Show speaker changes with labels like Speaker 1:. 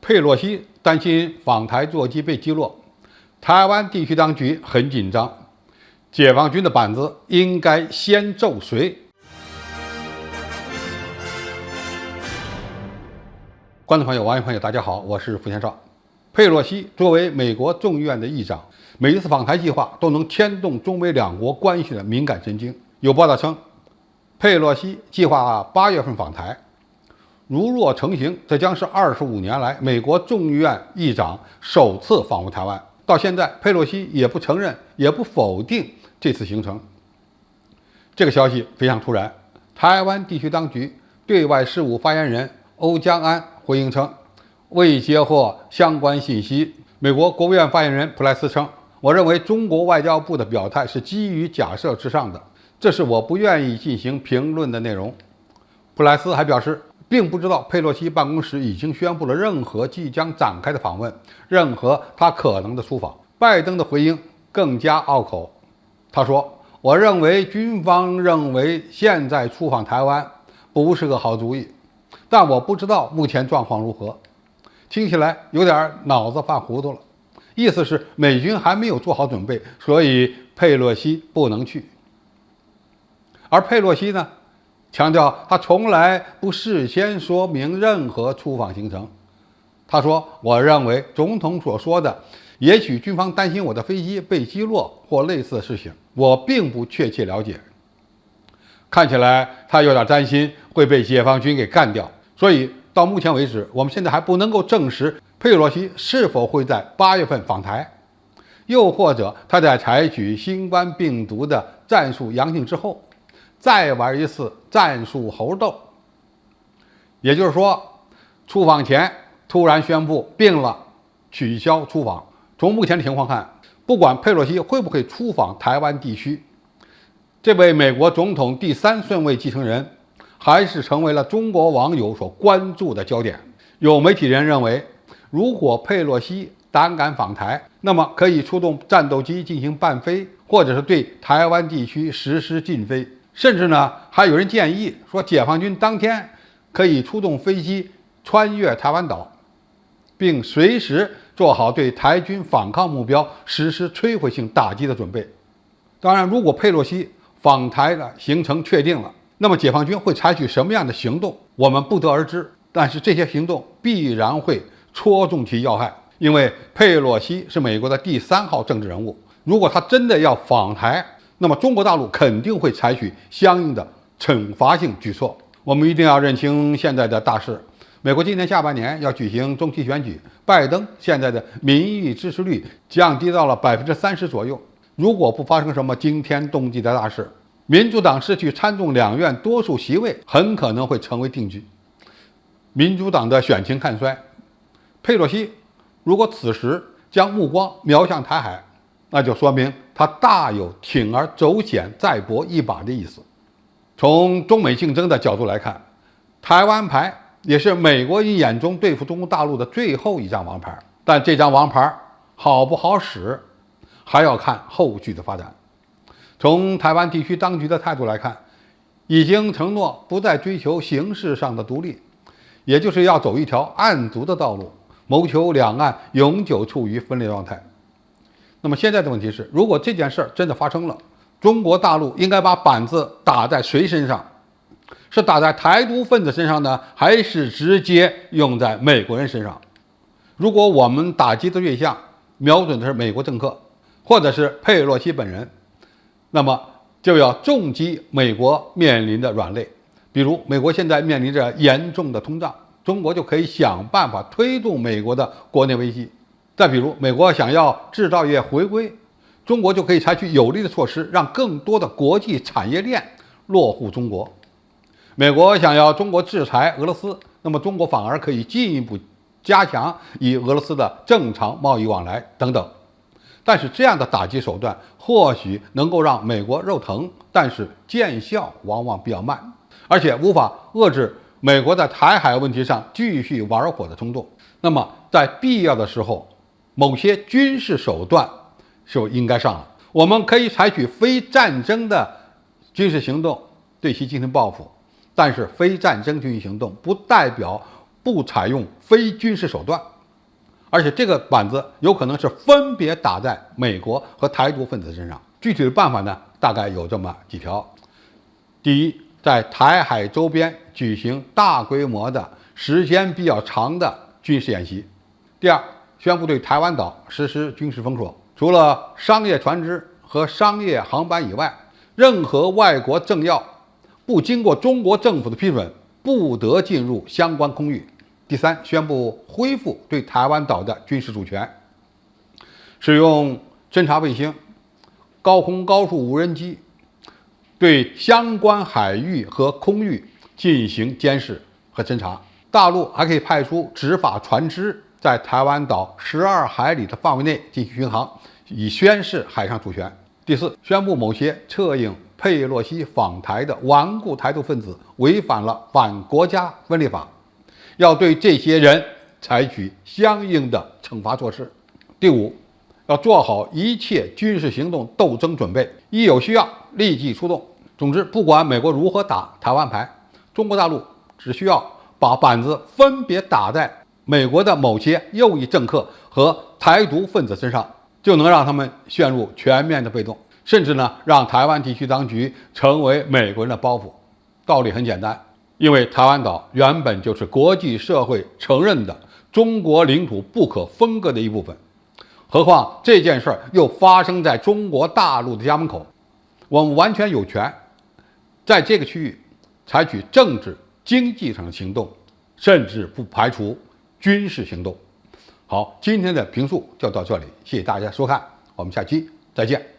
Speaker 1: 佩洛西担心访台座机被击落，台湾地区当局很紧张，解放军的板子应该先揍谁？观众朋友、网友朋友，大家好，我是付先少。佩洛西作为美国众议院的议长，每一次访台计划都能牵动中美两国关系的敏感神经。有报道称，佩洛西计划8月份访台。如若成行，这将是25年来美国众议院议长首次访问台湾。到现在，佩洛西也不承认，也不否定这次行程。这个消息非常突然。台湾地区当局对外事务发言人欧江安回应称，未接获相关信息。美国国务院发言人普莱斯称，我认为中国外交部的表态是基于假设之上的，这是我不愿意进行评论的内容。普莱斯还表示，并不知道佩洛西办公室已经宣布了任何即将展开的访问，任何他可能的出访。拜登的回应更加拗口，他说，我认为军方认为现在出访台湾不是个好主意，但我不知道目前状况如何。听起来有点脑子犯糊涂了，意思是美军还没有做好准备，所以佩洛西不能去。而佩洛西呢，强调他从来不事先说明任何出访行程。他说，我认为总统所说的也许军方担心我的飞机被击落或类似的事情，我并不确切了解。看起来他有点担心会被解放军给干掉，所以到目前为止，我们现在还不能够证实佩洛西是否会在8月份访台，又或者他在采取新冠病毒的战术阳性之后再玩一次战术猴斗。也就是说，出访前突然宣布病了，取消出访。从目前的情况看，不管佩洛西会不会出访台湾地区，这位美国总统第3顺位继承人还是成为了中国网友所关注的焦点。有媒体人认为，如果佩洛西胆敢访台，那么可以出动战斗机进行伴飞，或者是对台湾地区实施禁飞。甚至呢，还有人建议说，解放军当天可以出动飞机穿越台湾岛，并随时做好对台军反抗目标实施摧毁性打击的准备。当然，如果佩洛西访台的行程确定了，那么解放军会采取什么样的行动，我们不得而知。但是这些行动必然会戳中其要害，因为佩洛西是美国的第3号政治人物。如果他真的要访台，那么中国大陆肯定会采取相应的惩罚性举措。我们一定要认清现在的大势。美国今年下半年要举行中期选举，拜登现在的民意支持率降低到了30%左右。如果不发生什么惊天动地的大事，民主党失去参众两院多数席位，很可能会成为定局。民主党的选情看衰，佩洛西如果此时将目光瞄向台海，那就说明他大有铤而走险再搏一把的意思。从中美竞争的角度来看，台湾牌也是美国人眼中对付中国大陆的最后一张王牌，但这张王牌好不好使，还要看后续的发展。从台湾地区当局的态度来看，已经承诺不再追求形式上的独立，也就是要走一条案牍的道路，谋求两岸永久处于分裂状态。那么现在的问题是，如果这件事真的发生了，中国大陆应该把板子打在谁身上？是打在台独分子身上呢，还是直接用在美国人身上？如果我们打击的对象瞄准的是美国政客，或者是佩洛西本人，那么就要重击美国面临的软肋。比如美国现在面临着严重的通胀，中国就可以想办法推动美国的国内危机。再比如美国想要制造业回归，中国就可以采取有力的措施，让更多的国际产业链落户中国。美国想要中国制裁俄罗斯，那么中国反而可以进一步加强与俄罗斯的正常贸易往来等等。但是这样的打击手段或许能够让美国肉疼，但是见效往往比较慢，而且无法遏制美国在台海问题上继续玩火的冲动。那么在必要的时候，某些军事手段就应该上了。我们可以采取非战争的军事行动对其进行报复，但是非战争军事行动不代表不采用非军事手段。而且这个板子有可能是分别打在美国和台独分子身上。具体的办法呢，大概有这么几条：第一，在台海周边举行大规模的、时间比较长的军事演习；第二，宣布对台湾岛实施军事封锁，除了商业船只和商业航班以外，任何外国政要不经过中国政府的批准，不得进入相关空域。第三，宣布恢复对台湾岛的军事主权，使用侦察卫星、高空高速无人机对相关海域和空域进行监视和侦察。大陆还可以派出执法船只在台湾岛12海里的范围内进行巡航，以宣示海上主权。第四，宣布某些策应佩洛西访台的顽固台独分子违反了反国家分裂法，要对这些人采取相应的惩罚措施。第五，要做好一切军事行动斗争准备，一有需要立即出动。总之，不管美国如何打台湾牌，中国大陆只需要把板子分别打在美国的某些右翼政客和台独分子身上，就能让他们陷入全面的被动，甚至呢，让台湾地区当局成为美国人的包袱。道理很简单，因为台湾岛原本就是国际社会承认的中国领土不可分割的一部分，何况这件事又发生在中国大陆的家门口，我们完全有权在这个区域采取政治、经济上的行动，甚至不排除军事行动。好，今天的评述就到这里，谢谢大家收看，我们下期再见。